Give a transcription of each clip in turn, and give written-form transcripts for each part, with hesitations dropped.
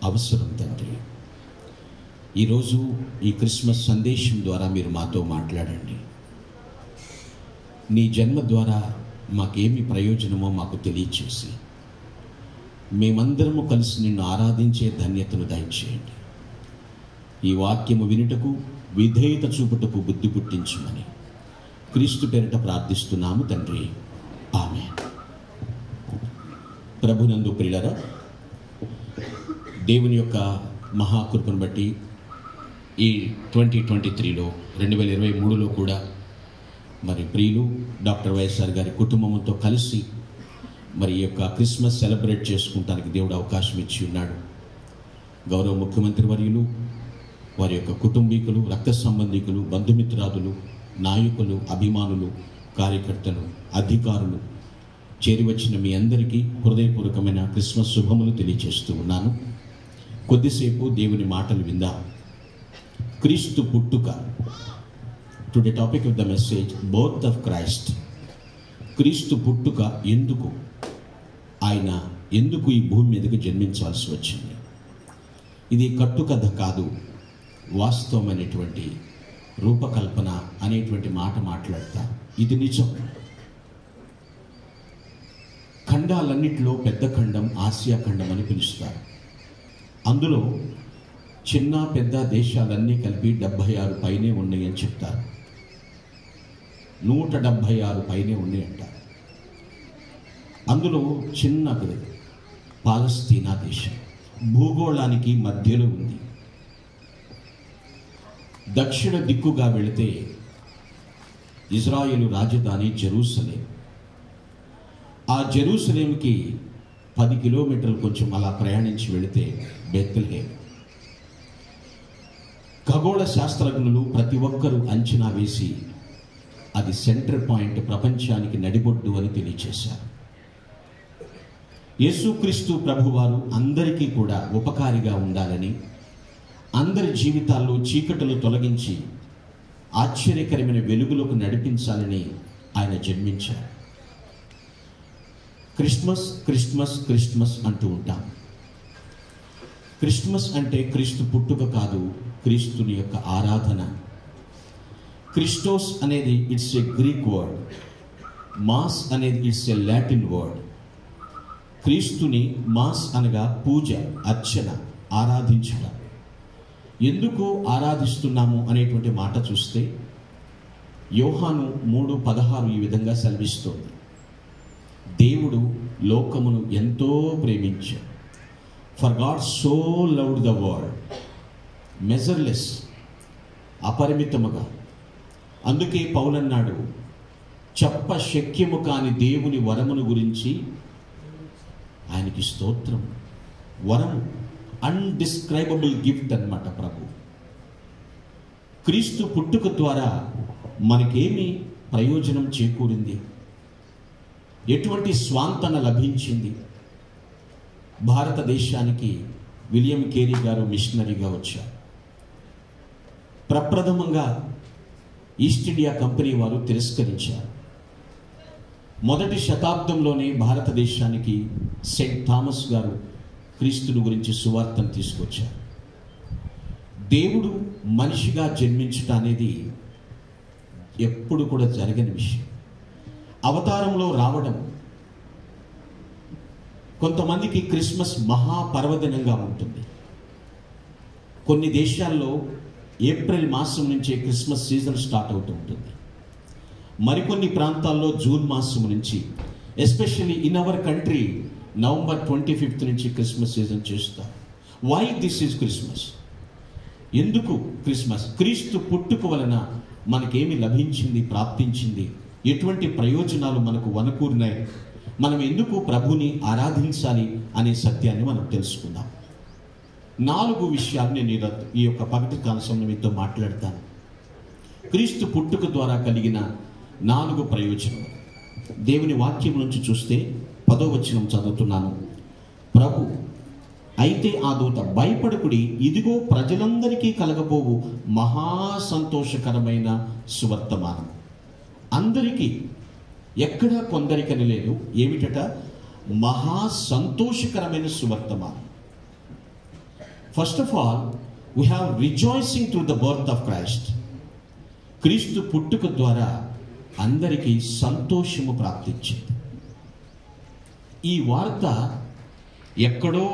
అవసరం తండ్రి. ఈరోజు ఈ క్రిస్మస్ సందేశం ద్వారా మీరు మాతో మాట్లాడండి. నీ జన్మ ద్వారా మాకేమి ప్రయోజనమో మాకు తెలియచేసి మేమందరము కలిసి నిన్ను ఆరాధించే ధన్యతను దయచేయండి. ఈ వాక్యము వినుటకు విధేయత చూపుటకు బుద్ధి పుట్టించుమని క్రీస్తు పేరిట ప్రార్థిస్తున్నాము తండ్రి, ఆమేన్. ప్రభునందు ప్రియులారా, దేవుని యొక్క మహాకృపను బట్టి ఈ 2023లో 2023లో కూడా మరి ప్రియులు డాక్టర్ వైఎస్ఆర్ గారి కుటుంబంతో కలిసి మరి ఈ యొక్క క్రిస్మస్ సెలబ్రేట్ చేసుకుంటానికి దేవుడు అవకాశం ఇచ్చి ఉన్నాడు. గౌరవ ముఖ్యమంత్రి వర్యులు, వారి యొక్క కుటుంబీకులు, రక్త సంబంధికులు, బంధుమిత్రాదులు, నాయకులు, అభిమానులు, కార్యకర్తలు, అధికారులు చేరివచ్చిన మీ అందరికీ హృదయపూర్వకమైన క్రిస్మస్ శుభములు తెలియజేస్తూ ఉన్నాను. కొద్దిసేపు దేవుని మాటలు విందాం. క్రీస్తు పుట్టుక. Today topic of the message, birth of Christ. క్రీస్తు పుట్టుక ఎందుకు, ఆయన ఎందుకు ఈ భూమి మీదకి జన్మించాల్సి వచ్చింది? ఇది కట్టుకథ కాదు, వాస్తవమైనటువంటి రూపకల్పన అనేటువంటి మాట మాట్లాడతారు. ఇది నిజం. ఖండాలన్నిటిలో పెద్ద ఖండం ఆసియా ఖండం అని పిలుస్తారు. అందులో చిన్న పెద్ద దేశాలన్నీ కలిపి 76 పైనే ఉన్నాయి అని చెప్తారు. 176 పైనే ఉన్నాయి అంటారు. అందులో చిన్నది పాలస్తీనా దేశం భూగోళానికి మధ్యలో ఉంది. దక్షిణ దిక్కుగా వెళితే ఇజ్రాయేలు రాజధాని జెరూసలేం. ఆ జెరూసలేంకి 10 కిలోమీటర్లు కొంచెం అలా ప్రయాణించి వెళితే బెత్లెహేం. ఖగోళ శాస్త్రజ్ఞులు ప్రతి ఒక్కరూ అంచనా వేసి అది సెంటర్ పాయింట్, ప్రపంచానికి నడిబొడ్డు అని తెలియచేశారు. యేసుక్రీస్తు ప్రభువారు అందరికీ కూడా ఉపకారిగా ఉండాలని, అందరి జీవితాల్లో చీకటులు తొలగించి ఆశ్చర్యకరమైన వెలుగులోకి నడిపించాలని ఆయన జన్మించారు. క్రిస్మస్ క్రిస్మస్ క్రిస్మస్ అంటూ ఉంటాం. క్రిస్మస్ అంటే క్రీస్తు పుట్టుక కాదు, క్రీస్తుని యొక్క ఆరాధన. క్రిస్టోస్ అనేది it's a Greek word, mass అనేది ఇట్స్ ఏ లాటిన్ వర్డ్. క్రీస్తుని మాస్ అనగా పూజ, అర్చన, ఆరాధించడం. ఎందుకు ఆరాధిస్తున్నాము అనేటువంటి మాట చూస్తే యోహాను 3:16 ఈ విధంగా సెలవిస్తోంది. దేవుడు లోకమును ఎంతో ప్రేమించాడు. For God so loved the world, measureless, అపరిమితముగా. అందుకే పౌలన్నాడు, చెప్ప శక్యము కాని దేవుని వరమును గురించి ఆయనకి స్తోత్రం. వరము, అన్డిస్క్రైబబుల్ గిఫ్ట్ అన్నమాట ప్రభు. క్రీస్తు పుట్టుక ద్వారా మనకేమి ప్రయోజనం చేకూరింది? ఎటువంటి స్వాంతన లభించింది? భారతదేశానికి విలియం కేరీ గారు మిషనరీగా వచ్చారు. ప్రప్రథమంగా ఈస్ట్ ఇండియా కంపెనీ వారు తిరస్కరించారు. మొదటి శతాబ్దంలోనే భారతదేశానికి సెయింట్ థామస్ గారు క్రీస్తుని గురించి సువార్తను తీసుకొచ్చారు. దేవుడు మనిషిగా జన్మించుట అనేది ఎప్పుడు కూడా జరగని విషయం. అవతారంలో రావడం, కొంతమందికి క్రిస్మస్ మహాపర్వదినంగా ఉంటుంది. కొన్ని దేశాల్లో ఏప్రిల్ మాసం నుంచే క్రిస్మస్ సీజన్ స్టార్ట్ అవుతూ ఉంటుంది. మరికొన్ని ప్రాంతాల్లో జూన్ మాసం నుంచి, especially in our country November 25 నుంచి క్రిస్మస్ సీజన్ చేస్తారు. Why this is Christmas? ఎందుకు క్రిస్మస్? క్రీస్తు పుట్టుక వలన మనకేమి లభించింది, ప్రాప్తించింది, ఎటువంటి ప్రయోజనాలు మనకు వనకూరినాయి, మనం ఎందుకు ప్రభుని ఆరాధించాలి అనే సత్యాన్ని మనం తెలుసుకుందాం. 4 విషయాలు నేను ఈ యొక్క పగటి కాల సమయంలో మీతో మాట్లాడతాను. క్రీస్తు పుట్టుక ద్వారా కలిగిన 4 ప్రయోజనాలు. దేవుని వాక్యం నుంచి చూస్తే 10వ వచనం చదువుతున్నాను. ప్రభు అయితే ఆ దూత, భయపడకుడి, ఇదిగో ప్రజలందరికీ కలగబోవు మహా సంతోషకరమైన సువర్తమానం. అందరికీ, ఎక్కడా కొందరికని లేదు. ఏమిటట? మహా సంతోషకరమైన సువర్తమానం. First of all we have rejoicing to the birth of Christ. క్రీస్తు పుట్టుక ద్వారా అందరికీ సంతోషము ప్రాప్తించింది. ఈ వార్త ఎక్కడో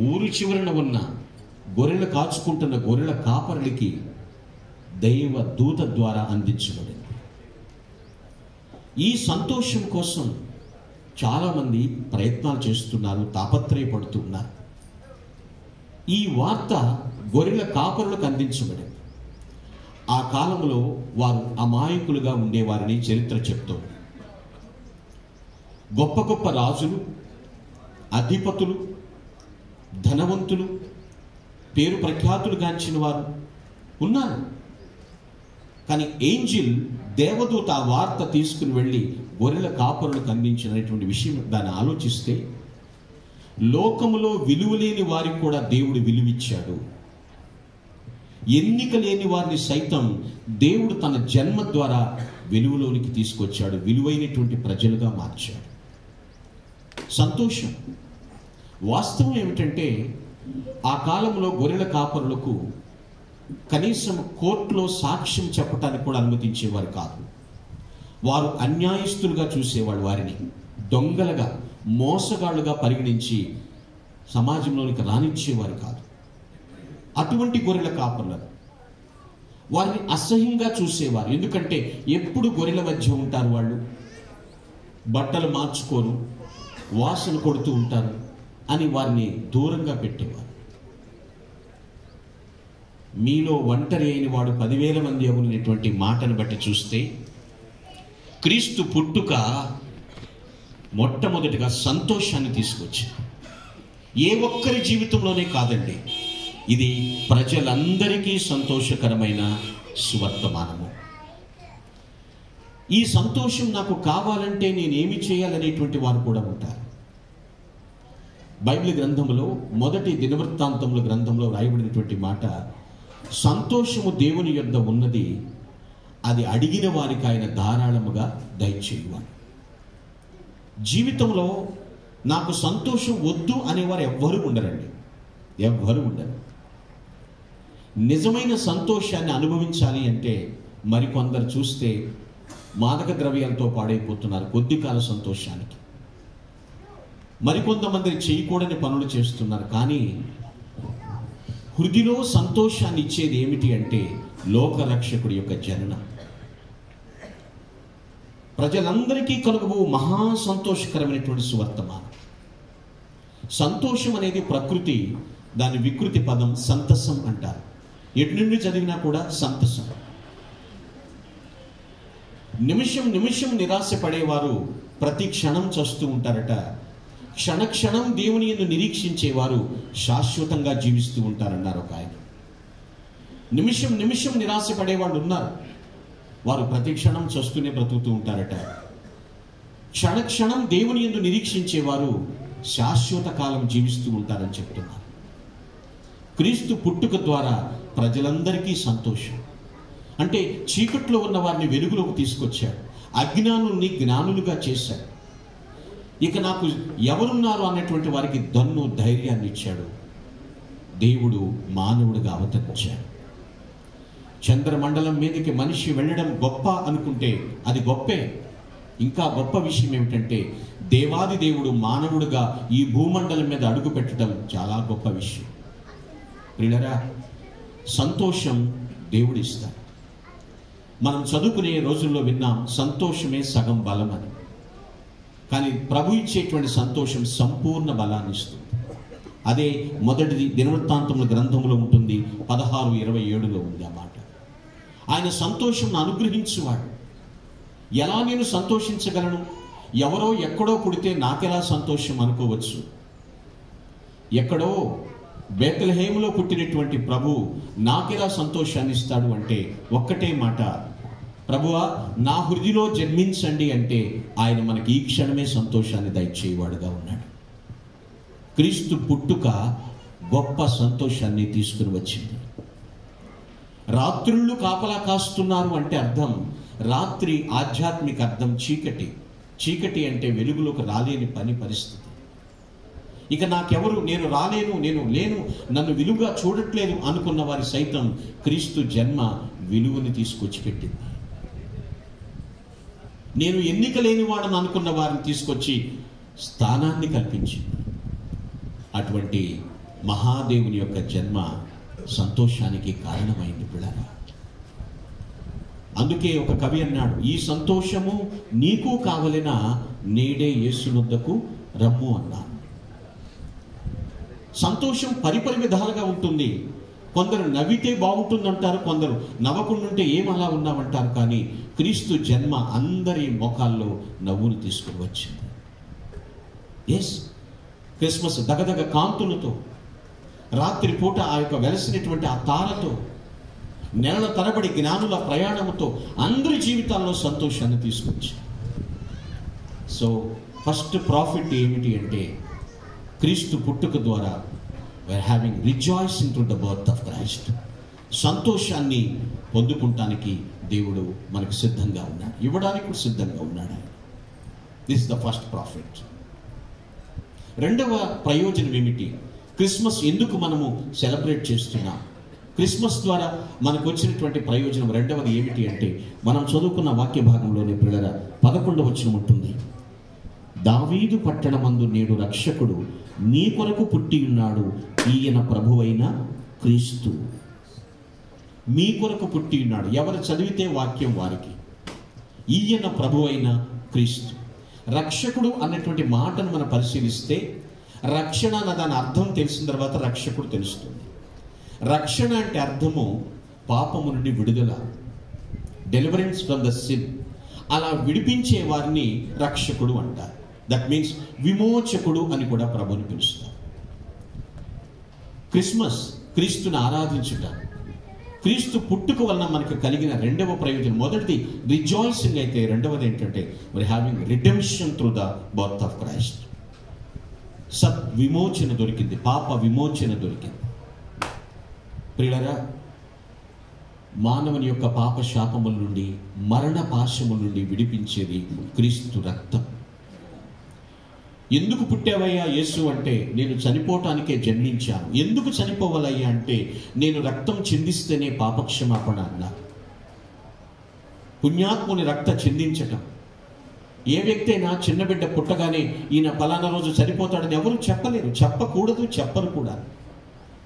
ఊరు చివరన ఉన్న గొర్రెలు కాచుకుంటున్న గొర్రెల కాపరులకి దైవ దూత ద్వారా అందించబడింది. ఈ సంతోషం కోసం చాలామంది ప్రయత్నాలు చేస్తున్నారు, తాపత్రయపడుతున్నారు. ఈ వార్త గొర్రెల కాపరులకు అందించబడింది. ఆ కాలంలో వారు అమాయకులుగా ఉండేవారని చరిత్ర చెప్తోంది. గొప్ప గొప్ప రాజులు, అధిపతులు, ధనవంతులు, పేరు ప్రఖ్యాతులు గాంచిన వారు ఉన్నారు. కానీ ఏంజిల్, దేవదూత ఆ వార్త తీసుకుని వెళ్ళి గొర్రెల కాపరులకు అందించినటువంటి విషయం దాన్ని ఆలోచిస్తే, లోకములో విలువలేని వారికి కూడా దేవుడు విలువిచ్చాడు. ఎన్నిక లేని వారిని సైతం దేవుడు తన జన్మ ద్వారా వెలుగులోనికి తీసుకొచ్చాడు, విలువైనటువంటి ప్రజలుగా మార్చాడు. సంతోషం. వాస్తవం ఏమిటంటే, ఆ కాలంలో గొర్రెల కాపరులకు కనీసం కోర్టులో సాక్ష్యం చెప్పడానికి కూడా అనుమతించేవారు కాదు. వారు అన్యాయస్తులుగా చూసేవాడు, వారిని దొంగలుగా, మోసగాళ్ళుగా పరిగణించి సమాజంలోనికి రానిచ్చేవారు కాదు. అటువంటి గొర్రెల కాపరులను వారిని అసహ్యంగా చూసేవారు. ఎందుకంటే ఎప్పుడు గొర్రెల మధ్య ఉంటారు, వాళ్ళు బట్టలు మార్చుకోరు, వాసన కొడుతూ ఉంటారు అని వారిని దూరంగా పెట్టేవారు. మీలో ఒంటరి అయిన వాడు 10,000 మంది అవునటువంటి మాటను బట్టి చూస్తే, క్రీస్తు పుట్టుక మొట్టమొదటిగా సంతోషాన్ని తీసుకొచ్చింది. ఏ ఒక్కరి జీవితంలోనే కాదండి, ఇది ప్రజలందరికీ సంతోషకరమైన సువర్తమానము. ఈ సంతోషం నాకు కావాలంటే నేనేమి చేయాలనేటువంటి వారు కూడా ఉంటారు. బైబిల్ గ్రంథంలో మొదటి దినవృత్తాంతముల గ్రంథంలో రాయబడినటువంటి మాట, సంతోషము దేవుని యొద్ద ఉన్నది, అది అడిగిన వారికి ఆయన ధారాళముగా దయచేయువాడు. జీవితంలో నాకు సంతోషం వద్దు అనేవారు ఎవ్వరూ ఉండరండి, ఎవ్వరూ ఉండరు. నిజమైన సంతోషాన్ని అనుభవించాలి అంటే మరికొందరు చూస్తే మాదక ద్రవ్యాలతో పాడైపోతున్నారు కొద్ది కాల సంతోషానికి. మరికొంతమంది చేయకూడని పనులు చేస్తున్నారు. కానీ హృదిలో సంతోషాన్ని ఇచ్చేది ఏమిటి అంటే లోకరక్షకుడి యొక్క జననం. ప్రజలందరికీ కలుగబో మహా సంతోషకరమైనటువంటి సువర్తమానం. సంతోషం అనేది ప్రకృతి, దాని వికృతి పదం సంతసం అంటారు. ఎటు నుండి చదివినా కూడా సంతసం. నిమిషం నిమిషం నిరాశపడేవారు ప్రతి క్షణం చస్తూ ఉంటారట. క్షణక్షణం దేవుని యందు నిరీక్షించేవారు శాశ్వతంగా జీవిస్తూ ఉంటారన్నారు ఒక ఆయన. నిమిషం నిమిషం నిరాశపడేవాళ్ళు ఉన్నారు, వారు ప్రతి క్షణం చస్తూనే బ్రతుకుతూ ఉంటారట. క్షణక్షణం దేవుని యందు నిరీక్షించేవారు శాశ్వత కాలం జీవిస్తూ ఉంటారని చెప్తున్నారు. క్రీస్తు పుట్టుక ద్వారా ప్రజలందరికీ సంతోషం. అంటే చీకట్లో ఉన్న వారిని వెలుగులోకి తీసుకొచ్చాడు, అజ్ఞానుల్ని జ్ఞానులుగా చేశాడు. ఇక నాకు ఎవరున్నారు అన్నటువంటి వారికి దన్ను ధైర్యాన్ని ఇచ్చాడు. దేవుడు మానవుడిగా అవతరించాడు. చంద్రమండలం మీదకి మనిషి వెళ్ళడం గొప్ప అనుకుంటే అది గొప్పే. ఇంకా గొప్ప విషయం ఏమిటంటే, దేవాది దేవుడు మానవుడిగా ఈ భూమండలం మీద అడుగు పెట్టడం చాలా గొప్ప విషయం. ప్రియులారా, సంతోషం దేవుడిస్తాడు. మనం చదువుకునే రోజుల్లో విన్నాం, సంతోషమే సగం బలం అని. కానీ ప్రభు ఇచ్చేటువంటి సంతోషం సంపూర్ణ బలాన్ని ఇస్తుంది. అదే మొదటిది దినవృత్తాంతముల గ్రంథంలో ఉంటుంది, 16:27లో ఉంది ఆ మాట. ఆయన సంతోషం అనుగ్రహించువాడు. ఎలా నేను సంతోషించగలను? ఎవరో ఎక్కడో పుడితే నాకెలా సంతోషం అనుకోవచ్చు? ఎక్కడో బేత్లెహేములో పుట్టినటువంటి ప్రభు నాకెలా సంతోషాన్ని ఇస్తాడు అంటే ఒక్కటే మాట, ప్రభువా నా హృదిలో జన్మించండి అంటే ఆయన మనకి ఈ క్షణమే సంతోషాన్ని దయచేవాడుగా ఉన్నాడు. క్రీస్తు పుట్టుక గొప్ప సంతోషాన్ని తీసుకుని వచ్చింది. రాత్రుళ్ళు కాపలా కాస్తున్నారు అంటే అర్థం, రాత్రి ఆధ్యాత్మిక అర్థం చీకటి. చీకటి అంటే వెలుగులోకి రాలేని పరిస్థితి. ఇక నాకెవరు, నేను రాలేను, నేను లేను, నన్ను విలువగా చూడట్లేదు అనుకున్న వారి సైతం క్రీస్తు జన్మ విలువని తీసుకొచ్చి పెట్టింది. నేను ఎన్నిక లేని వాడని అనుకున్న వారిని తీసుకొచ్చి స్థానాన్ని కల్పించింది. అటువంటి మహాదేవుని యొక్క జన్మ సంతోషానికి కారణమైంది పిల్లరా. అందుకే ఒక కవి అన్నాడు, ఈ సంతోషము నీకు కావలెనా, నేడే యేసునొద్దకు రమ్ము అన్నాను. సంతోషం పరిపరి విధాలుగా ఉంటుంది. కొందరు నవ్వితే బాగుంటుందంటారు, కొందరు నవ్వకుండుంటే ఏమలా ఉన్నామంటారు. కానీ క్రీస్తు జన్మ అందరి ముఖాల్లో నవ్వును తీసుకుని వచ్చింది. ఎస్, క్రిస్మస్ దగదగ కాంతులతో, రాత్రి పూట ఆ యొక్క వెలసినటువంటి ఆ తారతో, నెలల తరబడి జ్ఞానుల ప్రయాణంతో అందరి జీవితాల్లో సంతోషాన్ని తీసుకొచ్చింది. సో ఫస్ట్ ప్రాఫిట్ ఏమిటి అంటే, క్రీస్తు పుట్టుక ద్వారా we are having rejoicing to the birth of Christ. సంతోషాన్ని పొందుకుంటానికి దేవుడు మనకు సిద్ధంగా ఉన్నాడు, ఇవ్వడానికి కూడా సిద్ధంగా ఉన్నాడు. This is the first profit. రెండవ ప్రయోజనం ఏమిటి? క్రిస్మస్ ఎందుకు మనము సెలబ్రేట్ చేస్తున్నాం? క్రిస్మస్ ద్వారా మనకు వచ్చినటువంటి ప్రయోజనం రెండవది ఏమిటి అంటే, మనం చదువుకున్న వాక్య భాగంలోని పిల్లల 11వ వచనం ఉంటుంది. దావీదు పట్టణమందు నేడు రక్షకుడు నీ కొరకు పుట్టి ఉన్నాడు, ఈయన ప్రభువైన క్రీస్తు. మీ కొరకు పుట్టి ఉన్నాడు. ఎవరు చదివితే వాక్యం వారికి. ఈయన ప్రభువైన క్రీస్తు. రక్షకుడు అన్నటువంటి మాటను మనం పరిశీలిస్తే, రక్షణ అన్న దాని అర్థం తెలిసిన తర్వాత రక్షకుడు తెలుస్తుంది. రక్షణ అంటే అర్థము పాపము నుండి విడుదల, డెలివరెన్స్ ఫ్రమ్ ద సిన్. అలా విడిపించే వారిని రక్షకుడు అంటారు. దట్ మీన్స్ విమోచకుడు అని కూడా ప్రభుని పిలుస్తారు. క్రిస్మస్ క్రీస్తుని ఆరాధించుట, క్రీస్తు పుట్టుక వలన మనకు కలిగిన రెండవ ప్రయోజనం. మొదటిది రిజాయిసింగ్ అయితే, రెండవది ఏంటంటే we are having redemption through the birth of Christ. సత్ విమోచన దొరికింది, పాప విమోచన దొరికింది. ప్రియులారా, మానవుని యొక్క పాప శాపముల నుండి, మరణ పాశముల నుండి విడిపించేది క్రీస్తు రక్తం. ఎందుకు పుట్టావయ్యా యేసు అంటే, నేను చనిపోవటానికే జన్మించాను. ఎందుకు చనిపోవాలయ్యా అంటే, నేను రక్తం చిందిస్తేనే పాపక్షమాపణ అన్నా. పుణ్యాత్ముని రక్త చిందించటం. ఏ వ్యక్తి అయినా చిన్న బిడ్డ పుట్టగానే ఈయన ఫలానా రోజు చనిపోతాడని ఎవరు చెప్పలేరు, చెప్పకూడదు, చెప్పరు కూడా.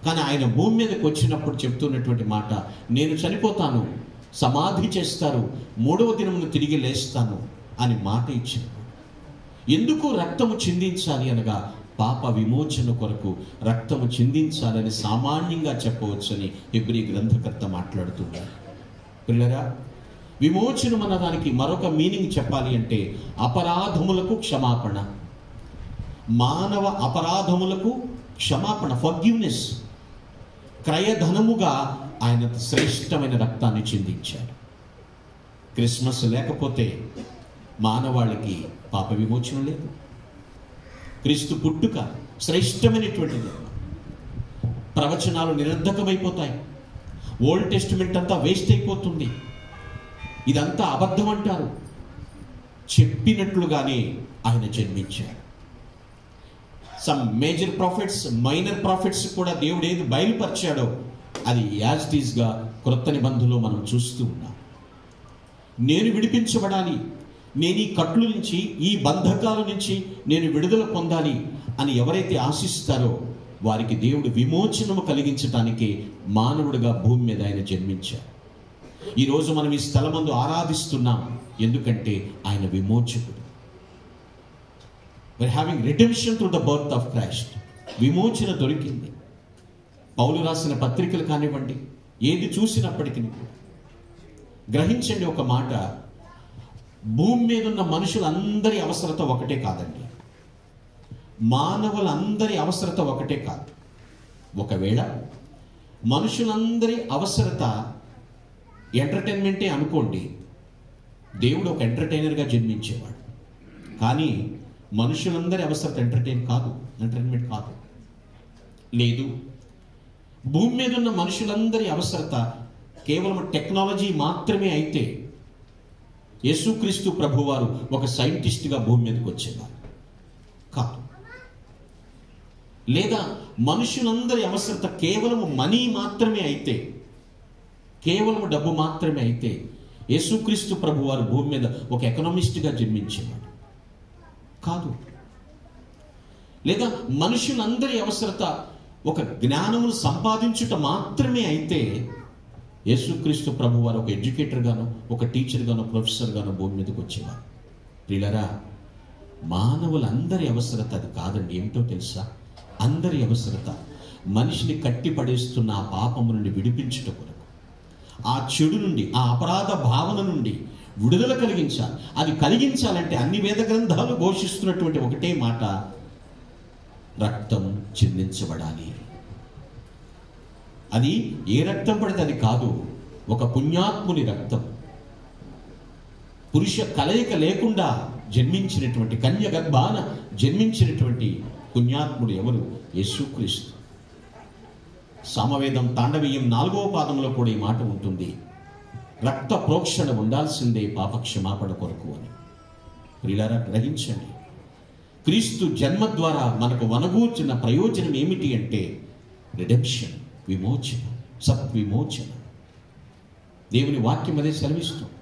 కానీ ఆయన భూమి మీదకి వచ్చినప్పుడు చెప్తున్నటువంటి మాట, నేను చనిపోతాను, సమాధి చేస్తారు, 3వ దినమున తిరిగి లేస్తాను అని మాట ఇచ్చారు. ఎందుకు రక్తము చిందించాలి అనగా, పాప విమోచన కొరకు రక్తము చిందించాలని సామాన్యంగా చెప్పవచ్చని హెబ్రీ గ్రంథకర్త మాట్లాడుతున్నారు. పిల్లరా, విమోచనం అన్నదానికి మరొక మీనింగ్ చెప్పాలి అంటే, అపరాధములకు క్షమాపణ. మానవ అపరాధములకు క్షమాపణ, ఫర్గివ్నెస్. క్రయధనముగా ఆయన శ్రేష్టమైన రక్తాన్ని చిందించాడు. క్రిస్మస్ లేకపోతే మానవాళికి పాప విమోచన లేదు. క్రీస్తు పుట్టుక శ్రేష్టమైనటువంటిది. ప్రవచనాలు నిరర్ధకమైపోతాయి, ఓల్డ్ టెస్టిమెంట్ అంతా వేస్ట్ అయిపోతుంది, ఇదంతా అబద్ధం అంటారు. చెప్పినట్లుగానే ఆయన జన్మించాడు. Some major prophets, minor prophets కూడా దేవుడు ఏది బయలుపరిచాడో అది యాజ్ ఇట్ ఈస్గా క్రొత్త నిబంధనలో మనం చూస్తూ ఉన్నాం. నేను విడిపించబడాలి, నేను ఈ కట్లు నుంచి, ఈ బంధకాల నుంచి నేను విడుదల పొందాలి అని ఎవరైతే ఆశిస్తారో వారికి దేవుడు విమోచనము కలిగించటానికి మానవుడిగా భూమి మీద ఆయన జన్మించారు. ఈరోజు మనం ఈ స్థలమందు ఆరాధిస్తున్నాం ఎందుకంటే ఆయన విమోచకుడు. We are having redemption through the birth of Christ. విమోచన దొరికింది. పౌలు రాసిన పత్రికలు కానివ్వండి, ఏది చూసినప్పటికీ గ్రహించండి ఒక మాట, భూమి మీద ఉన్న మనుషులందరి అవసరత ఒకటే కాదండి. మానవులందరి అవసరత ఒకటే కాదు. ఒకవేళ మనుషులందరి అవసరత ఎంటర్టైన్మెంటే అనుకోండి, దేవుడు ఒక ఎంటర్టైనర్గా జన్మించేవాడు. కానీ మనుషులందరి అవసరత ఎంటర్టైన్మెంట్ కాదు. లేదు, భూమి మీద ఉన్న మనుషులందరి అవసరత కేవలం టెక్నాలజీ మాత్రమే అయితే యేసుక్రీస్తు ప్రభువారు ఒక సైంటిస్ట్గా భూమి మీదకి వచ్చేవారు కాదు. లేదా మనుషులందరి అవసరత కేవలం మనీ మాత్రమే అయితే, కేవలం డబ్బు మాత్రమే అయితే యేసుక్రీస్తు ప్రభు వారు భూమి మీద ఒక ఎకనామిస్ట్గా జన్మించేవాడు కాదు. లేదా మనుషులందరి అవసరత ఒక జ్ఞానమును సంపాదించుట మాత్రమే అయితే యేసుక్రీస్తు ప్రభు వారు ఒక ఎడ్యుకేటర్ గాను, ఒక టీచర్ గాను, ప్రొఫెసర్ గాను భూమి మీదకి వచ్చేవారు. ప్రియులారా, మానవులందరి అవసరత అది కాదండి. ఏమిటో తెలుసా? అందరి అవసరత మనిషిని కట్టి పడేస్తున్న ఆ పాపము నుండి విడిపించుట కొరకు, ఆ చెడు నుండి, ఆ అపరాధ భావన నుండి విడుదల కలిగించాలి. అది కలిగించాలంటే అన్ని వేద గ్రంథాలు ఘోషిస్తున్నటువంటి ఒకటే మాట, రక్తం చిందించబడాలి. అది ఏ రక్తం పడితే అది కాదు, ఒక పుణ్యాత్ముని రక్తం. పురుష కలయిక లేకుండా జన్మించినటువంటి, కన్య గర్భాన జన్మించినటువంటి పుణ్యాత్ముడు ఎవరు? యేసుక్రీస్తు. సామవేదం తాండవీయం 4వ పాదంలో కూడా ఈ మాట ఉంటుంది, రక్త ప్రోక్షణ ఉండాల్సిందే పాప క్షమాపణ కొరకు అని. ప్రియులారా, గ్రహించండి, క్రీస్తు జన్మ ద్వారా మనకు వనగూర్చిన ప్రయోజనం ఏమిటి అంటే రిడెంప్షన్, విమోచన, సత్విమోచన. దేవుని వాక్యం అదే సెలవిస్తుంది.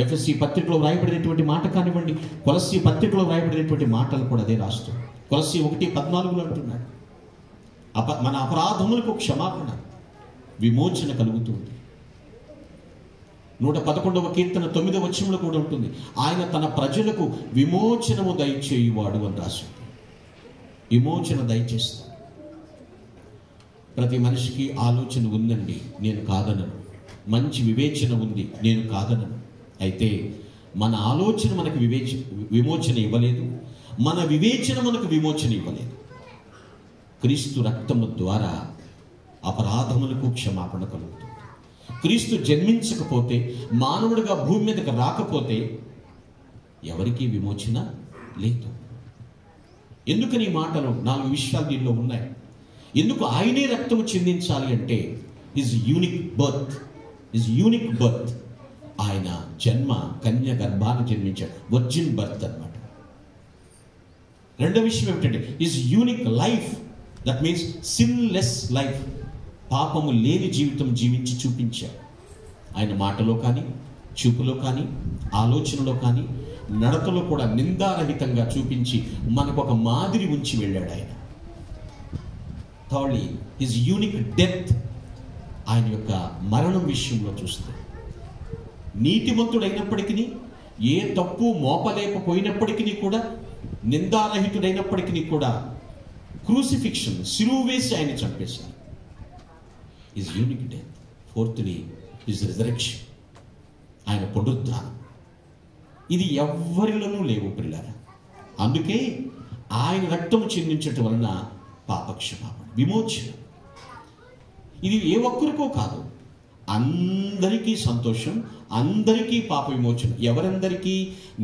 ఎఫెసీ పత్రికలో వ్రాయబడినటువంటి మాట కానివ్వండి, కొలస్సీ పత్రికలో వ్రాయబడినటువంటి మాటలు కూడా అదే రాస్తుంది. కొలస్సీ 1:14 అంటున్నాడు, మన అపరాధములకు క్షమాపణ, విమోచన కలుగుతుంది. 111వ కీర్తన 9వ వచనంలో కూడా ఉంటుంది, ఆయన తన ప్రజలకు విమోచనము దయచేయువాడు అని రాస్తుంది. విమోచన దయచేస్తాడు. ప్రతి మనిషికి ఆలోచన ఉందండి, నేను కాదనను. మంచి వివేచన ఉంది, నేను కాదనను. అయితే మన ఆలోచన మనకు విమోచన ఇవ్వలేదు, మన వివేచన మనకు విమోచన ఇవ్వలేదు. క్రీస్తు రక్తము ద్వారా అపరాధములకు క్షమాపణ కలుగుతుంది. క్రీస్తు జన్మించకపోతే, మానవుడిగా భూమి మీదకి రాకపోతే ఎవరికీ విమోచన లేదు. ఎందుకని ఈ మాటలు? 4 విషయాలు దీనిలో ఉన్నాయి. ఎందుకు ఆయనే రక్తము చిందించాలి అంటే హిజ్ యూనిక్ బర్త్. ఆయన జన్మ కన్య గర్భాన జన్మించాడు, వర్జిన్ బర్త్ అన్నమాట. రెండో విషయం ఏమిటంటే his unique life, that means sinless life. పాపము లేని జీవితం జీవించి చూపించాడు. ఆయన మాటలో కానీ, చూపులో కానీ, ఆలోచనలో కానీ, నడతలో కూడా నిందారహితంగా చూపించి మనకు ఒక మాదిరి ఉంచి వెళ్ళాడు ఆయన. Thirdly, his unique death. ఆయన యొక్క మరణం విషయంలో చూస్తే నీతిమంతుడైనప్పటికీ, ఏ తప్పు మోపలేకపోయినప్పటికీ కూడా, నిందారహితుడైనప్పటికీ కూడా క్రూసిఫిక్షన్, సిలువ వేసి ఆయన చంపేశారు. His unique death. Fourthly, his resurrection, ఆయన పునరుద్ధానం. ఇది ఎవ్వరిలోనూ లేవు ప్రియులారా. అందుకే ఆయన రక్తము చిందించటం వలన పాపక్షమాపణ, విమోచన. ఇది ఏ ఒక్కరికో కాదు, అందరికీ సంతోషం, అందరికీ పాప విమోచన. ఎవరందరికీ?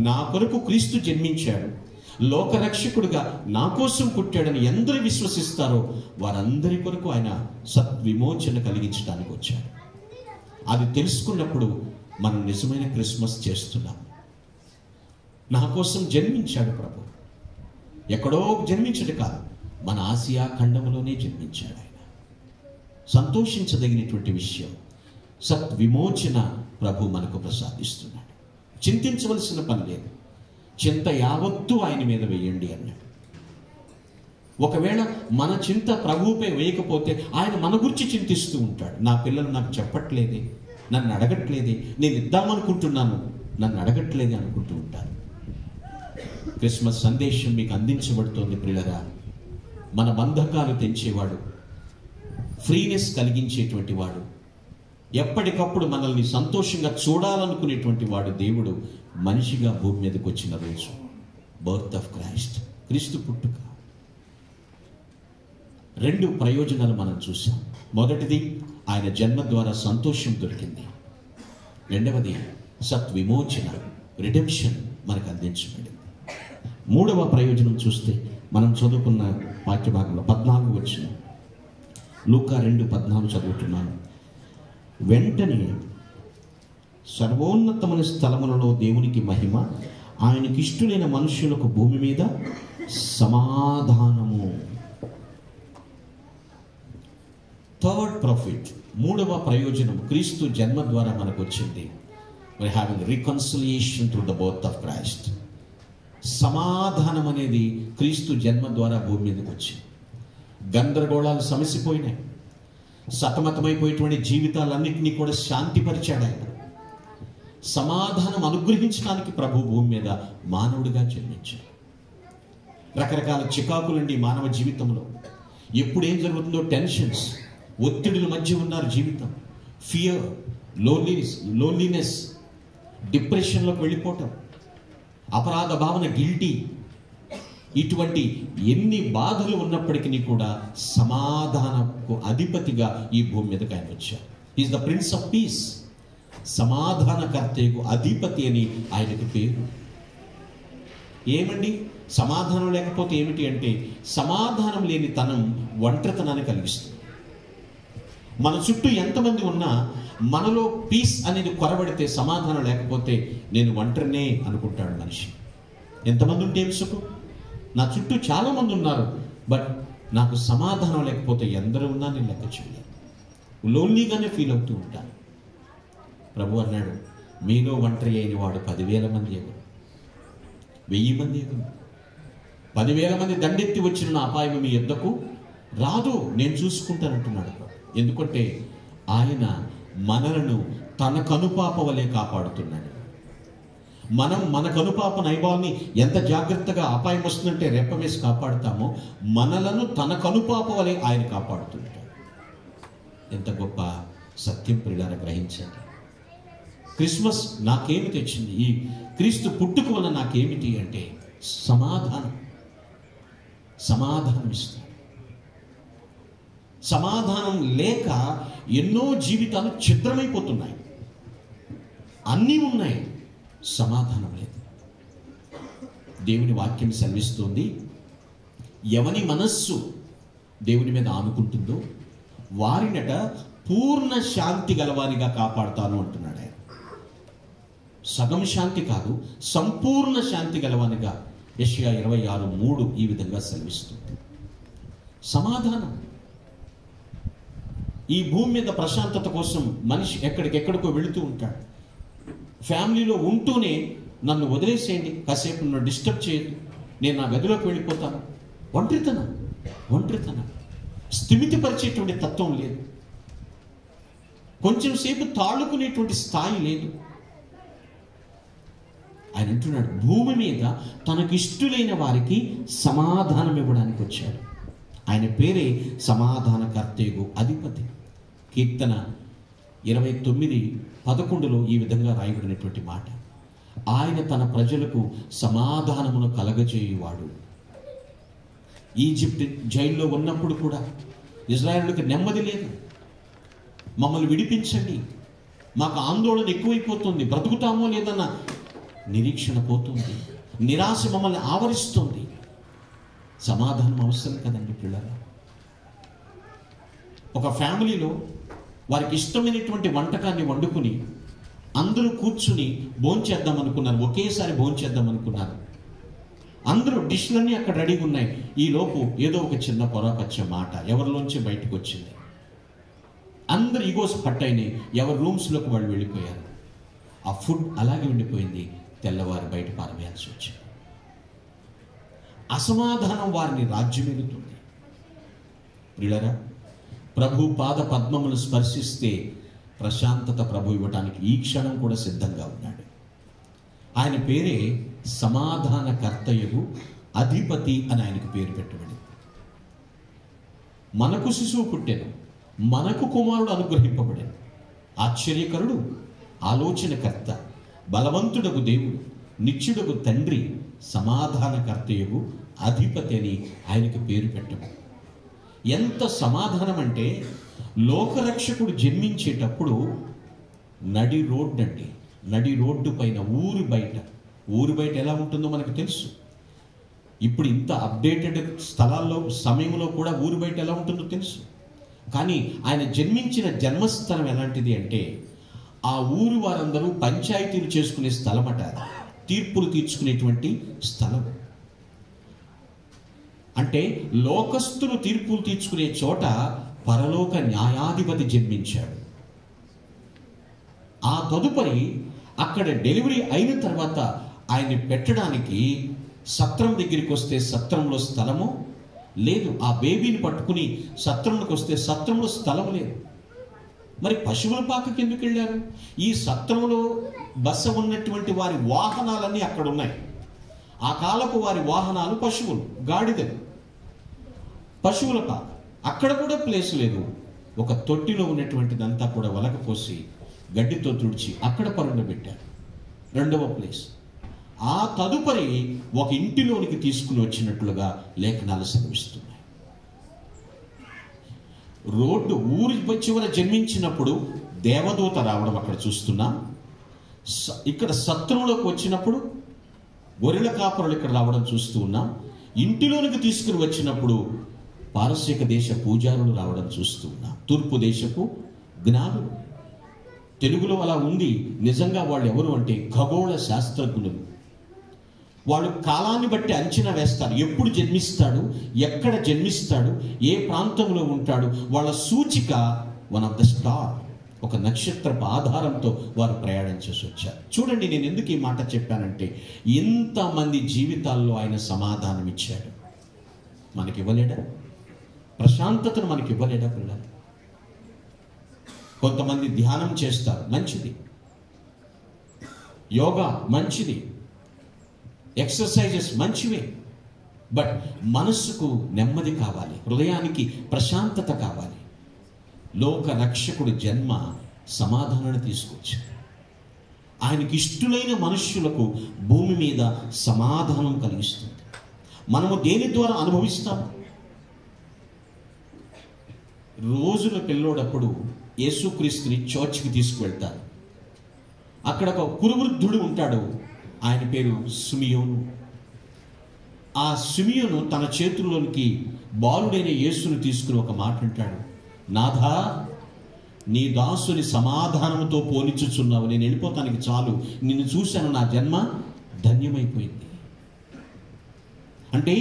నా కొరకు క్రీస్తు జన్మించాడు, లోకరక్షకుడుగా నా కోసం పుట్టాడని ఎందరు విశ్వసిస్తారో వారందరి కొరకు ఆయన సద్విమోచన కలిగించడానికి వచ్చాడు. అది తెలుసుకున్నప్పుడు మనం నిజమైన క్రిస్మస్ చేస్తున్నాం. నా కోసం జన్మించాడు ప్రభు. ఎక్కడో జన్మించడు కాదు, మన ఆసియా ఖండంలోనే జన్మించాడు ఆయన. సంతోషించదగినటువంటి విషయం, సద్విమోచన ప్రభు మనకు ప్రసాదిస్తున్నాడు. చింతించవలసిన పని లేదు, చింత యావత్తు ఆయన మీద వేయండి అన్నాడు. ఒకవేళ మన చింత ప్రభువుపై వేయకపోతే ఆయన మన గురించి చింతిస్తూ ఉంటాడు. నా పిల్లలు నాకు చెప్పట్లేదే, నన్ను అడగట్లేదే, నేను ఇద్దామనుకుంటున్నాను, నన్ను అడగట్లేదే అనుకుంటూ ఉంటారు. క్రిస్మస్ సందేశం మీకు అందించబడుతోంది ప్రియులరా. మన బంధకాలు తెంచేవాడు, ఫ్రీనెస్ కలిగించేటువంటి వాడు, ఎప్పటికప్పుడు మనల్ని సంతోషంగా చూడాలనుకునేటువంటి వాడు దేవుడు మనిషిగా భూమి మీదకి వచ్చిన రోజు, బర్త్ ఆఫ్ క్రైస్ట్, క్రీస్తు పుట్టుక. 2 ప్రయోజనాలు మనం చూసాం. మొదటిది, ఆయన జన్మ ద్వారా సంతోషం దొరికింది. రెండవది, సత్విమోచన, రిడెంప్షన్ మనకు అందించబడింది. 3వ ప్రయోజనం చూస్తే మనం చదువుకున్న వాక్యభాగంలో 14 వచనం, లూకా 2:14 చదువుతున్నాను. వెంటనే సర్వోన్నతమైన స్థలములలో దేవునికి మహిమ, ఆయనకి ఇష్టులైన మనుషులకు భూమి మీద సమాధానము. థర్డ్ ప్రాఫిట్, మూడవ ప్రయోజనం క్రీస్తు జన్మ ద్వారా మనకు వచ్చింది. we having reconciliation through the birth of Christ. సమాధానం అనేది క్రీస్తు జన్మ ద్వారా భూమి మీదకి వచ్చింది. గందరగోళాలు సమసిపోయినాయి, సతమతమైపోయేటువంటి జీవితాలన్నింటినీ కూడా శాంతిపరిచాడు ఆయన. సమాధానం అనుగ్రహించడానికి ప్రభు భూమి మీద మానవుడిగా జన్మించాడు. రకరకాల చికాకులండి మానవ జీవితంలో. ఎప్పుడు ఏం జరుగుతుందో టెన్షన్స్, ఒత్తిడుల మధ్య ఉన్నారు జీవితం. ఫియర్, లోన్లీనెస్, డిప్రెషన్లోకి వెళ్ళిపోవటం, అపరాధ భావన, గిల్టీ, ఇటువంటి ఎన్ని బాధలు ఉన్నప్పటికీ కూడా సమాధానపు అధిపతిగా ఈ భూమి మీదకి ఆయన వచ్చారు. Is the prince of peace. సమాధానకర్తకు అధిపతి అని ఆయనకి పేరు. ఏమండి సమాధానం లేకపోతే ఏమిటి అంటే, సమాధానం లేని తనం ఒంటరితనాన్ని కలిగిస్తుంది. మన చుట్టూ ఎంతమంది ఉన్నా మనలో పీస్ అనేది కొరబడితే, సమాధానం లేకపోతే నేను ఒంటరినే అనుకుంటాడు మనిషి. ఎంతమంది ఉంటే ఏం సుఖం? నా చుట్టూ చాలామంది ఉన్నారు, బట్ నాకు సమాధానం లేకపోతే ఎందరూ ఉన్నా నేను లెక్క చేయలేను, లోన్లీగానే ఫీల్ అవుతూ ఉంటాను. ప్రభు అన్నాడు, మీలో ఒంటరి అయిన వాడు 10,000 మంది ఎవరు, 1000 మంది ఎవరు, 10,000 మంది దండెత్తి వచ్చిన అపాయం మీ యొద్దకు రాదు, నేను చూసుకుంటానంటున్నాడు. ఎందుకంటే ఆయన మనలను తన కనుపాప వలె కాపాడుతున్నాడు. మనం మన కనుపాప నైబాల్ని ఎంత జాగ్రత్తగా అపాయం వస్తుందంటే రెప్ప వేసి కాపాడుతామో, మనలను తన కనుపాప వలె ఆయన కాపాడుతుంటాడు. ఎంత గొప్ప సత్యం ప్రియులారా, గ్రహించండి. క్రిస్మస్ నాకేమి తెచ్చింది, ఈ క్రీస్తు పుట్టుక వల్ల నాకేమిటి అంటే సమాధానం ఇస్తాడు. సమాధానం లేక ఎన్నో జీవితాలు ఛిద్రమైపోతున్నాయి. అన్నీ ఉన్నాయి, సమాధానం లేదు. దేవుని వాక్యం సెలవిస్తుంది, ఎవని మనస్సు దేవుని మీద ఆనుకుంటుందో వారినట పూర్ణ శాంతి గలవారిగా కాపాడుతాను అంటున్నాడు ఆయన. సగం శాంతి కాదు, సంపూర్ణ శాంతి గలవానిగా యెషయా 26:3 ఈ విధంగా సెలవిస్తుంది. సమాధానం. ఈ భూమి మీద ప్రశాంతత కోసం మనిషి ఎక్కడికెక్కడికో వెళుతూ ఉంటాడు. ఫ్యామిలీలో ఉంటూనే నన్ను వదిలేసేయండి, కాసేపు నన్ను డిస్టర్బ్ చేయదు, నేను నా గదిలోకి వెళ్ళిపోతాను. ఒంటరితనం స్థిమితిపరిచేటువంటి తత్వం లేదు, కొంచెం సేపు తాళుకునేటువంటి స్థాయి లేదు. ఆయన అంటున్నాడు, భూమి మీద తనకిష్టులైన వారికి సమాధానం ఇవ్వడానికి వచ్చాడు. ఆయన పేరే సమాధానకర్తకు అధిపతి. కీర్తన 29:11 ఈ విధంగా రాయబడినటువంటి మాట, ఆయన తన ప్రజలకు సమాధానమును కలగజేయువాడు. ఈజిప్ట్ జైల్లో ఉన్నప్పుడు కూడా ఇజ్రాయేలుకి నెమ్మది లేదు. మమ్మల్ని విడిపించండి, మాకు ఆందోళన ఎక్కువైపోతుంది, బ్రతుకుతామో లేదన్న నిరీక్షణ పోతుంది, నిరాశ మమ్మల్ని ఆవరిస్తుంది. సమాధానం అవసరం కదండి పిల్లలు. ఒక ఫ్యామిలీలో వారికి ఇష్టమైనటువంటి వంటకాన్ని వండుకుని అందరూ కూర్చుని భోంచేద్దాం అనుకున్నారు, ఒకేసారి భోంచేద్దాం అనుకున్నారు. అందరూ డిష్లన్నీ అక్కడ రెడీగా ఉన్నాయి. ఈలోపు ఏదో ఒక చిన్న పొరపచ్చ మాట ఎవరిలోంచి బయటకు వచ్చింది. అందరు ఈగోస్ పట్టయినాయి, ఎవరి రూమ్స్లోకి వాళ్ళు వెళ్ళిపోయారు. ఆ ఫుడ్ అలాగే ఉండిపోయింది. తెల్లవారు బయట పారవేయాల్సి వచ్చింది. అసమాధానం వారిని రాజ్యమేలుతుంది. ప్రియులారా, ప్రభు పాద పద్మములు స్పర్శిస్తే ప్రశాంతత ప్రభు ఇవ్వటానికి ఈ క్షణం కూడా సిద్ధంగా ఉన్నాడు. ఆయన పేరే సమాధానకర్తయు అధిపతి అని ఆయనకు పేరు పెట్టబడింది. మనకు శిశువు పుట్టెను, మనకు కుమారుడు అనుగ్రహింపబడెను. ఆశ్చర్యకరుడు, ఆలోచనకర్త, బలవంతుడగు దేవుడు, నిత్యుడగు తండ్రి, సమాధానకర్తయు అధిపతి అని ఆయనకు పేరు పెట్టబడింది. ఎంత సమాధానం అంటే, లోకరక్షకుడు జన్మించేటప్పుడు నడి రోడ్డు పైన ఊరి బయట ఎలా ఉంటుందో మనకు తెలుసు. ఇప్పుడు ఇంత అప్డేటెడ్ స్థలాల్లో సమయంలో కూడా ఊరి బయట ఎలా ఉంటుందో తెలుసు. కానీ ఆయన జన్మించిన జన్మస్థలం ఎలాంటిది అంటే, ఆ ఊరు వారందరూ పంచాయతీలు చేసుకునే స్థలం అట, తీర్పులు తీర్చుకునేటువంటి స్థలం. అంటే లోకస్తులు తీర్పులు తీర్చుకునే చోట పరలోక న్యాయాధిపతి జన్మించాడు. ఆ తదుపరి అక్కడ డెలివరీ అయిన తర్వాత ఆయన్ని పెట్టడానికి సత్రం దగ్గరికి వస్తే సత్రంలో స్థలము లేదు. ఆ బేబీని పట్టుకుని సత్రంలోకి వస్తే సత్రంలో స్థలం లేదు. మరి పశువుల పాకకి ఎందుకు వెళ్ళారు? ఈ సత్రంలో బస ఉన్నటువంటి వారి వాహనాలన్నీ అక్కడ ఉన్నాయి. ఆ కాలపు వారి వాహనాలు పశువులు, గాడిదలు, పశువుల పాక. అక్కడ కూడా ప్లేస్ లేదు. ఒక తొట్టిలో ఉన్నటువంటిదంతా కూడా వలకపోసి గడ్డితో తుడిచి అక్కడ పరుండబెట్టారు. రెండవ ప్లేస్. ఆ తదుపరి ఒక ఇంటిలోనికి తీసుకుని వచ్చినట్లుగా లేఖనాలు సెలవిస్తున్నాయి. ఊరి చివర జన్మించినప్పుడు దేవదూత రావడం అక్కడ చూస్తున్నాం. ఇక్కడ సత్రంలోకి వచ్చినప్పుడు గొర్రెల కాపరులు ఇక్కడ రావడం చూస్తూ ఉన్నాం. ఇంటిలోనికి తీసుకుని వచ్చినప్పుడు పారసీక దేశ పూజారులు రావడం చూస్తూ ఉన్నాం. తూర్పు దేశపు జ్ఞానులు. తెలుగులో అలా ఉంది. నిజంగా వాళ్ళు ఎవరు అంటే ఖగోళ శాస్త్రజ్ఞులు. వాళ్ళు కాలాన్ని బట్టి అంచనా వేస్తారు. ఎప్పుడు జన్మిస్తాడు, ఎక్కడ జన్మిస్తాడు, ఏ ప్రాంతంలో ఉంటాడు. వాళ్ళ సూచిక వన్ ఆఫ్ ద స్టార్, ఒక నక్షత్రపు ఆధారంతో వారు ప్రయాణం చేసి వచ్చారు. చూడండి, నేను ఎందుకు ఈ మాట చెప్పానంటే ఇంతమంది జీవితాల్లో ఆయన సమాధానం ఇచ్చాడు. మనకి ఇవ్వలేడా? ప్రశాంతతను మనకి ఇవ్వలేడా పిల్లలు? కొంతమంది ధ్యానం చేస్తారు, మంచిది. యోగా మంచిది, ఎక్సర్సైజెస్ మంచివే. బట్ మనస్సుకు నెమ్మది కావాలి, హృదయానికి ప్రశాంతత కావాలి. లోక రక్షకుడి జన్మ సమాధానాన్ని తీసుకొచ్చాడు. ఆయనకి ఇష్టలైన మనుష్యులకు భూమి మీద సమాధానం కలిగిస్తుంది. మనము దేని ద్వారా అనుభవిస్తాం? రోజుల పిల్లోడప్పుడు యేసుక్రీస్తుని చర్చ్కి తీసుకువెళ్తారు. అక్కడ ఒక కురువృద్ధుడు ఉంటాడు. ఆయన పేరు సిమియోను. ఆ సిమియోను తన చేతుల్లోనికి బాలుడైన యేసుని తీసుకుని ఒక మాట అంటాడు, నాథా, నీ దాసుని సమాధానంతో పోనిచుచున్నావు. నేను వెళ్ళిపోతానికి చాలు. నిన్ను చూశాను, నా జన్మ ధన్యమైపోయింది. అంటే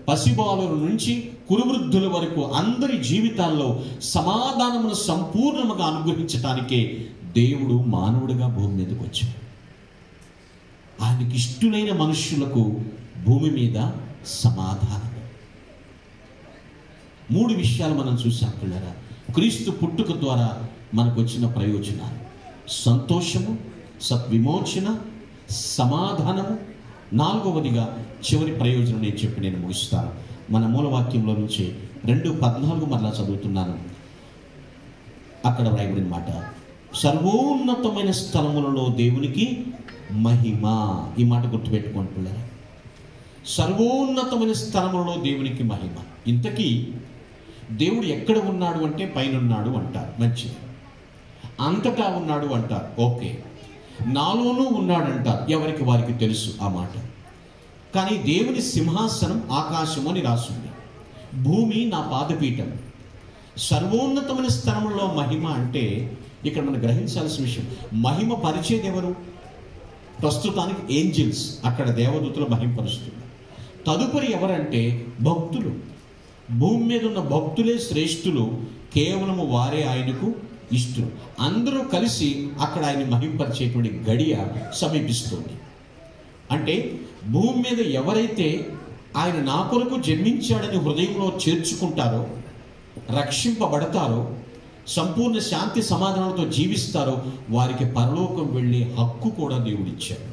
పసిబాలుల నుంచి కురువృద్ధుల వరకు అందరి జీవితాల్లో సమాధానమును సంపూర్ణముగా అనుగ్రహించటానికే దేవుడు మానవుడిగా భూమి మీదకి వచ్చాడు. ఆయనకి ఇష్టలైన మనుష్యులకు భూమి మీద సమాధానం. 3 విషయాలు మనం చూసాం పిల్లరా. క్రీస్తు పుట్టుక ద్వారా మనకు వచ్చిన ప్రయోజనాలు: సంతోషము, సద్విమోచన, సమాధానము. 4వదిగా చివరి ప్రయోజనం నేను ముగిస్తాను. మన మూలవాక్యంలో నుంచి 2:14 మరలా చదువుతున్నాను. అక్కడ వ్రాయబడిన మాట, సర్వోన్నతమైన స్థలములలో దేవునికి మహిమ. ఈ మాట గుర్తుపెట్టుకోండి పిల్లరా. సర్వోన్నతమైన స్థలములలో దేవునికి మహిమ. ఇంతకీ దేవుడు ఎక్కడ ఉన్నాడు అంటే పైన ఉన్నాడు అంటారు, మంచిది. అంతటా ఉన్నాడు అంటారు, ఓకే. నాలోనూ ఉన్నాడు అంటారు, ఎవరికి వారికి తెలుసు ఆ మాట. కానీ దేవుని సింహాసనం ఆకాశము అని రాసుంది, భూమి నా పాదపీఠం. సర్వోన్నతమైన స్థలంలో మహిమ అంటే ఇక్కడ మనం గ్రహించాల్సిన విషయం, మహిమ పరిచేది ఎవరు? ప్రస్తుతానికి ఏంజిల్స్, అక్కడ దేవదూతలు మహిమపరుస్తున్నారు. తదుపరి ఎవరంటే భక్తులు. భూమి మీద ఉన్న భక్తులే శ్రేష్ఠులు, కేవలము వారే ఆయనకు ఇష్టలు. అందరూ కలిసి అక్కడ ఆయన మహింపరిచేటువంటి గడియ సమీపిస్తుంది. అంటే భూమి మీద ఎవరైతే ఆయన నా కొరకు జన్మించాడని హృదయంలో చేర్చుకుంటారో, రక్షింపబడతారో, సంపూర్ణ శాంతి సమాధానంతో జీవిస్తారో, వారికి పరలోకం వెళ్ళే హక్కు కూడా దేవుడిచ్చాడు.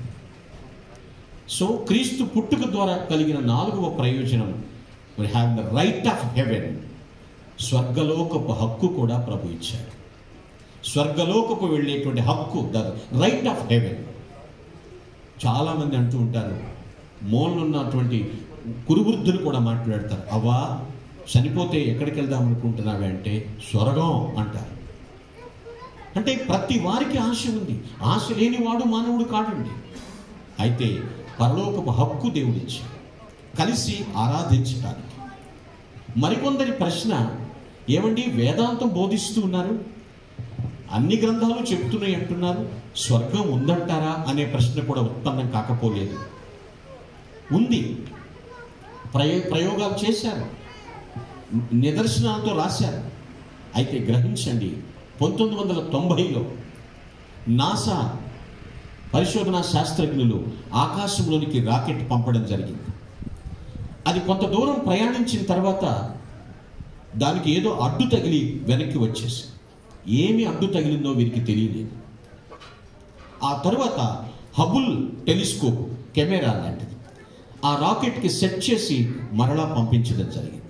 సో క్రీస్తు పుట్టుక ద్వారా కలిగిన 4వ ప్రయోజనం, we have the right of heaven. స్వర్గలోకపు హక్కు కూడా ప్రభు ఇచ్చాడు. స్వర్గలోకపు వెళ్ళేటువంటి హక్కు, ద రైట్ ఆఫ్ హెవెన్. చాలామంది అంటూ ఉంటారు, మూలనున్నటువంటి కురువృద్ధులు కూడా మాట్లాడతారు, అవ్వా చనిపోతే ఎక్కడికి వెళ్దాం అనుకుంటున్నావే అంటే స్వర్గం అంటారు. అంటే ప్రతి వారికి ఆశ ఉంది. ఆశ లేనివాడు మానవుడు కాడండి. అయితే పరలోకపు హక్కు దేవుడిచ్చాడు, కలిసి ఆరాధించడానికి. మరికొందరి ప్రశ్న, ఏమండి వేదాంతం బోధిస్తూ ఉన్నారు, అన్ని గ్రంథాలు చెప్తున్నాయి అంటున్నారు, స్వర్గం ఉందంటారా అనే ప్రశ్న కూడా ఉత్పన్నం కాకపోలేదు. ఉంది, ప్రయోగాలు చేశారు, నిదర్శనాలతో రాశారు. అయితే గ్రహించండి, 1990లో నాసా పరిశోధనా శాస్త్రజ్ఞులు ఆకాశంలోనికి రాకెట్ పంపడం జరిగింది. అది కొంత దూరం ప్రయాణించిన తర్వాత దానికి ఏదో అడ్డు తగిలి వెనక్కి వచ్చేసి, ఏమి అడ్డు తగిలిందో వీరికి తెలియలేదు. ఆ తరువాత హబుల్ టెలిస్కోప్ కెమెరా లాంటిది ఆ రాకెట్కి సెట్ చేసి మరలా పంపించడం జరిగింది.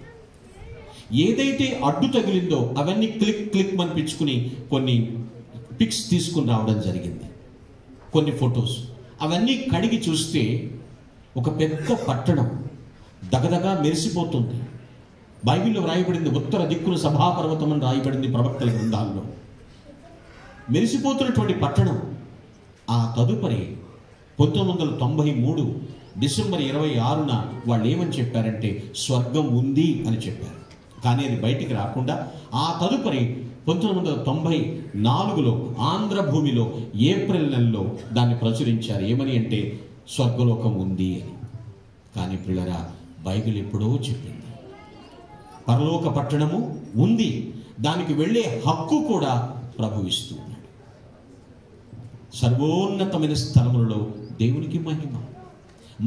ఏదైతే అడ్డు తగిలిందో అవన్నీ క్లిక్ క్లిక్ అనిపించుకుని కొన్ని పిక్స్ తీసుకుని రావడం జరిగింది, కొన్ని ఫొటోస్. అవన్నీ కడిగి చూస్తే ఒక పెద్ద పట్టణం దగదగా మెరిసిపోతుంది. బైబిల్లో రాయబడింది, ఉత్తర దిక్కున సభాపర్వతం అని రాయబడింది ప్రవక్తల గ్రంథాల్లో. మెరిసిపోతున్నటువంటి పట్టణం. ఆ తదుపరి 1993 డిసెంబర్ 26న వాళ్ళు ఏమని చెప్పారంటే స్వర్గం ఉంది అని చెప్పారు. కానీ అది బయటికి రాకుండా ఆ తదుపరి 1994లో ఆంధ్రభూమిలో ఏప్రిల్ నెలలో దాన్ని ప్రచురించారు. ఏమని అంటే స్వర్గలోకం ఉంది అని. కానీ పిల్లరా, బైబిల్ ఎప్పుడో చెప్పింది పరలోక పట్టణము ఉంది, దానికి వెళ్ళే హక్కు కూడా ప్రభు ఇస్తూ ఉన్నాడు. సర్వోన్నతమైన స్థలములలో దేవునికి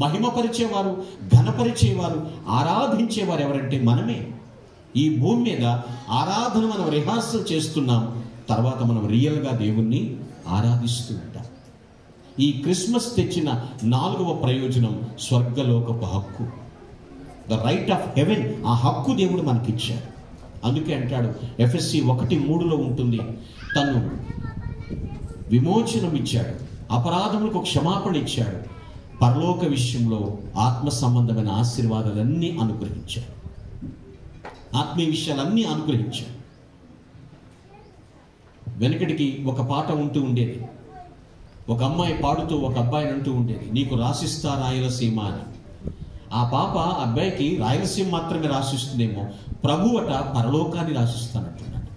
మహిమపరిచేవారు, ఘనపరిచేవారు, ఆరాధించేవారు ఎవరంటే మనమే. ఈ భూమి మీద ఆరాధన మనం రిహార్సల్ చేస్తున్నాం, తర్వాత మనం రియల్గా దేవుణ్ణి ఆరాధిస్తూ ఉంటాం. ఈ క్రిస్మస్ తెచ్చిన 4వ ప్రయోజనం స్వర్గలోకపు హక్కు, ద రైట్ ఆఫ్ హెవెన్. ఆ హక్కు దేవుడు మనకిచ్చాడు. అందుకే అంటాడు, ఎఫెసీ 1:3లో ఉంటుంది, తను విమోచనం ఇచ్చాడు, అపరాధములకు క్షమాపణ ఇచ్చాడు, పరలోక విషయంలో ఆత్మ సంబంధమైన ఆశీర్వాదాలన్నీ అనుగ్రహించాడు, ఆత్మీయ విషయాలన్నీ అనుగ్రహించాడు. వెనకటికి ఒక పాట ఉంటూ ఉండేది, ఒక అమ్మాయి పాడుతూ ఒక అబ్బాయిని అంటూ ఉండేది, నీకు రాసిస్తా రాయలసీమ అని. ఆ పాప అబ్బాయికి రాయలసీమ మాత్రమే రాసిస్తుందేమో, ప్రభువట పరలోకాన్ని రాసిస్తానంటున్నాడు.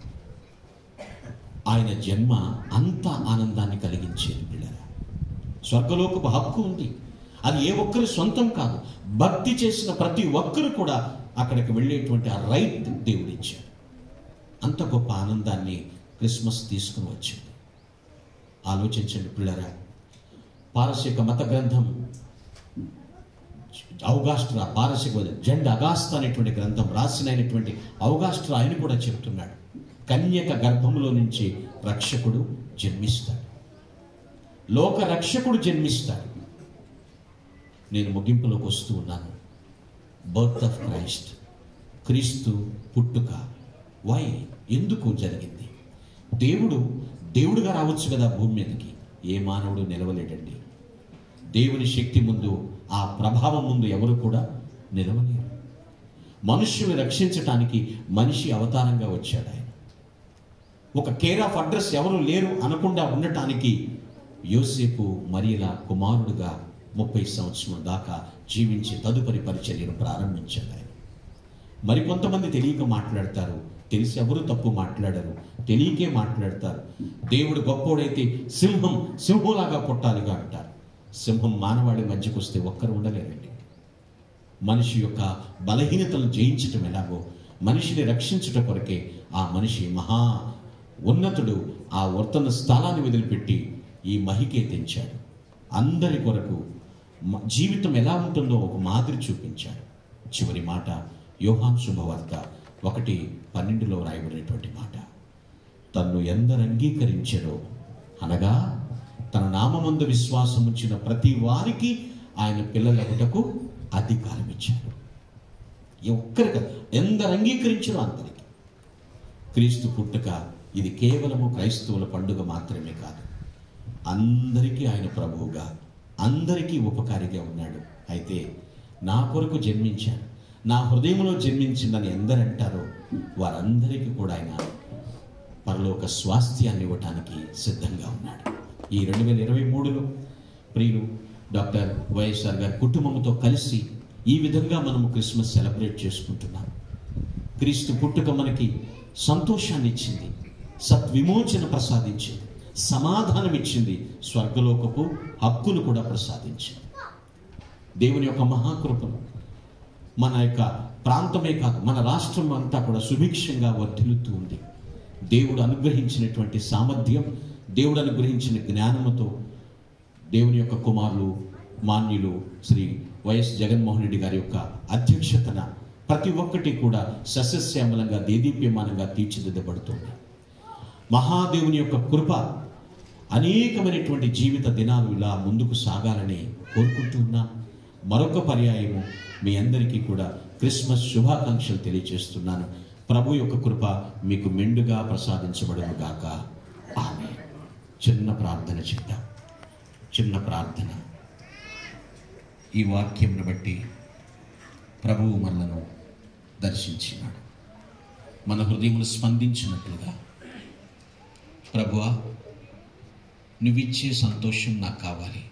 ఆయన జన్మ అంత ఆనందాన్ని కలిగించేది పిల్లరా. స్వర్గలోకపు హక్కు ఉంది, అది ఏ ఒక్కరి సొంతం కాదు. భక్తి చేసిన ప్రతి ఒక్కరు కూడా అక్కడికి వెళ్ళేటువంటి ఆ రైట్ దేవుడిచ్చాడు. అంత గొప్ప ఆనందాన్ని క్రిస్మస్ తీసుకుని వచ్చింది. ఆలోచించండి పిల్లరా, పారసిక మత గ్రంథం ఔగాస్ట్రా, పారసిక జెండ్ అగాస్తా అనేటువంటి గ్రంథం రాసినటువంటి ఔగాస్ట్రా ఆయన కూడా చెప్తున్నాడు, కన్యక గర్భంలో నుంచి రక్షకుడు జన్మిస్తాడు, లోక రక్షకుడు జన్మిస్తాడు. నేను ముగింపులోకి వస్తూ ఉన్నాను. బర్త్ ఆఫ్ క్రైస్ట్, క్రీస్తు పుట్టుక. వై, ఎందుకు జరిగింది? దేవుడుగా రావచ్చు కదా భూమి మీదకి. ఏ మానవుడు నిలవలేడండి. దేవుని శక్తి ముందు, ఆ ప్రభావం ముందు ఎవరు కూడా నిలవలేరు. మనుష్యుని రక్షించటానికి మనిషి అవతారంగా వచ్చాడు ఆయన. ఒక కేర్ ఆఫ్ అడ్రస్ ఎవరు లేరు అనకుండా ఉండటానికి యోసేపు మరియల కుమారుడుగా 30 సంవత్సరం దాకా జీవించి తదుపరి పరిచర్యను ప్రారంభించాడు ఆయన. మరికొంతమంది తెలియక మాట్లాడతారు, తెలిసి ఎవరు తప్పు మాట్లాడరు, తెలియకే మాట్లాడతారు. దేవుడు గొప్పోడైతే సింహంలాగా పుట్టాలిగా అంటారు. సింహం మానవాళి మధ్యకు వస్తే ఒక్కరు ఉండలేరండి. మనిషి యొక్క బలహీనతలను జయించటం ఎలాగో మనిషిని రక్షించుట కొరకే ఆ మనిషి మహా ఉన్నతుడు ఆ వర్తన స్థలాన్ని వదిలిపెట్టి ఈ మహికే తెంచాడు. అందరి కొరకు జీవితం ఎలా ఉంటుందో ఒక మాదిరి చూపించాడు. చివరి మాట యోహాను శుభవార్త 1:12లో రాయబడినటువంటి మాట, తన్ను ఎందరు అంగీకరించెరో, అనగా తన నామమందు విశ్వాసం ఉంచిన ప్రతి వారికి ఆయన పిల్లలగుటకు అధికారం ఇచ్చాడు. ఒక్కరికి, ఎందరు అంగీకరించారో అందరికి. క్రీస్తు పుట్టుక ఇది కేవలము క్రైస్తవుల పండుగ మాత్రమే కాదు, అందరికీ ఆయన ప్రభువుగా, అందరికీ ఉపకారిగా ఉన్నాడు. అయితే నా కొరకు జన్మించాడు, నా హృదయంలో జన్మించిందని ఎందరంటారో వారందరికీ కూడా ఆయన పరలోక స్వాస్థ్యాన్ని ఇవ్వటానికి సిద్ధంగా ఉన్నాడు. ఈ 2023లో ప్రియులు డాక్టర్ వైఎస్ఆర్ గారి కుటుంబంతో కలిసి ఈ విధంగా మనము క్రిస్మస్ సెలబ్రేట్ చేసుకుంటున్నాం. క్రీస్తు పుట్టుక మనకి సంతోషాన్ని ఇచ్చింది, సద్విమోచన ప్రసాదించింది, సమాధానం ఇచ్చింది, స్వర్గలోకపు హక్కును కూడా ప్రసాదించింది. దేవుని యొక్క మహాకృపను మన యొక్క ప్రాంతమే కాదు, మన రాష్ట్రం అంతా కూడా సుభిక్షంగా వర్ధిల్లుతూ ఉంది. దేవుడు అనుగ్రహించినటువంటి సామర్థ్యం, దేవుడు అనుగ్రహించిన జ్ఞానముతో దేవుని యొక్క కుమారులు మాన్యులు శ్రీ వైఎస్ జగన్మోహన్ రెడ్డి గారి యొక్క అధ్యక్షతన ప్రతి ఒక్కటి కూడా సస్యశ్యామలంగా దేదీప్యమానంగా తీర్చిదిద్దబడుతుంది. మహాదేవుని యొక్క కృప అనేకమైనటువంటి జీవిత దినాలు ఇలా ముందుకు సాగాలని కోరుకుంటూ ఉన్నాం. మరొక పర్యాయము మీ అందరికీ కూడా క్రిస్మస్ శుభాకాంక్షలు తెలియజేస్తున్నాను. ప్రభు యొక్క కృప మీకు మెండుగా ప్రసాదించబడును గాక. ఆమేన్. చిన్న ప్రార్థన చేద్దాం. చిన్న ప్రార్థన. ఈ వాక్యంను బట్టి ప్రభువు మనలను దర్శించినాడు. మన హృదయములు స్పందించినట్లుగా, ప్రభువా నువ్విచ్చే సంతోషం నాకు కావాలి.